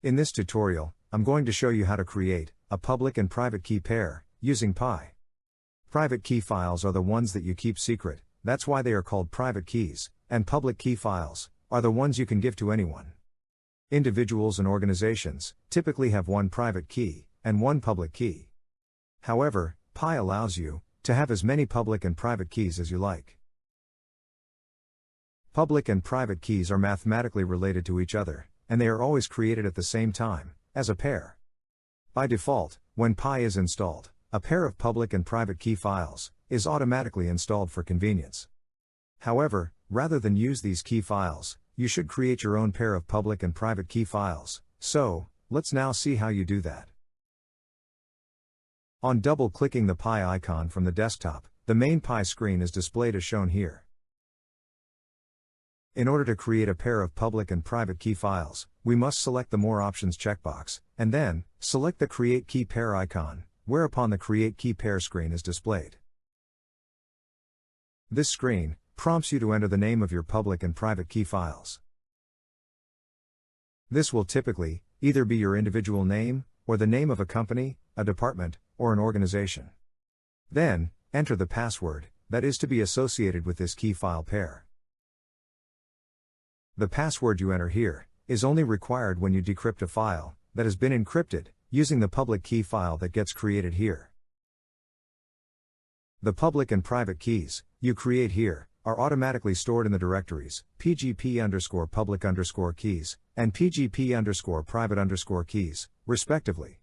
In this tutorial, I'm going to show you how to create a public and private key pair using Pi. Private key files are the ones that you keep secret, that's why they are called private keys, and public key files are the ones you can give to anyone. Individuals and organizations typically have one private key and one public key. However, Pi allows you to have as many public and private keys as you like. Public and private keys are mathematically related to each other, and they are always created at the same time, as a pair. By default, when Pi is installed, a pair of public and private key files is automatically installed for convenience. However, rather than use these key files, you should create your own pair of public and private key files. So, let's now see how you do that. On double-clicking the Pi icon from the desktop, the main Pi screen is displayed as shown here. In order to create a pair of public and private key files, we must select the More Options checkbox, and then, select the Create Key Pair icon, whereupon the Create Key Pair screen is displayed. This screen prompts you to enter the name of your public and private key files. This will typically either be your individual name, or the name of a company, a department, or an organization. Then, enter the password that is to be associated with this key file pair. The password you enter here is only required when you decrypt a file that has been encrypted using the public key file that gets created here. The public and private keys you create here are automatically stored in the directories pgp_public_keys and pgp_private_keys, respectively.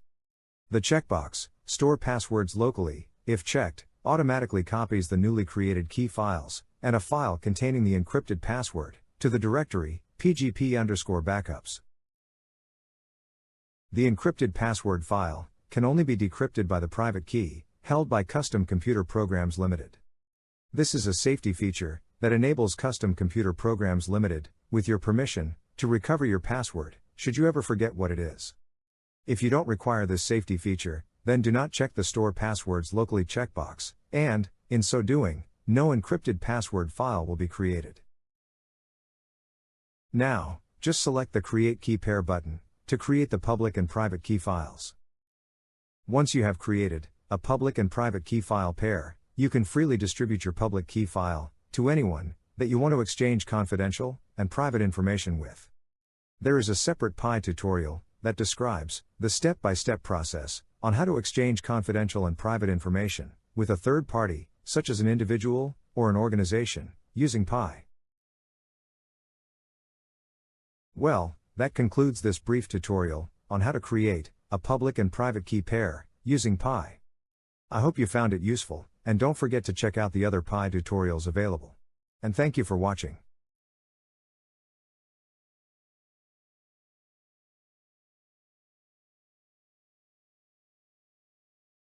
The checkbox, Store Passwords Locally, if checked, automatically copies the newly created key files and a file containing the encrypted password to the directory pgp_backups. The encrypted password file can only be decrypted by the private key, held by Custom Computer Programs Limited. This is a safety feature that enables Custom Computer Programs Limited, with your permission, to recover your password, should you ever forget what it is. If you don't require this safety feature, then do not check the Store Passwords Locally checkbox, and, in so doing, no encrypted password file will be created. Now, just select the Create Key Pair button to create the public and private key files. Once you have created a public and private key file pair, you can freely distribute your public key file to anyone that you want to exchange confidential and private information with. There is a separate Pi tutorial that describes the step-by-step process on how to exchange confidential and private information with a third party, such as an individual or an organization, using Pi. Well, that concludes this brief tutorial on how to create a public and private key pair using Pi. I hope you found it useful, and don't forget to check out the other Pi tutorials available. And thank you for watching.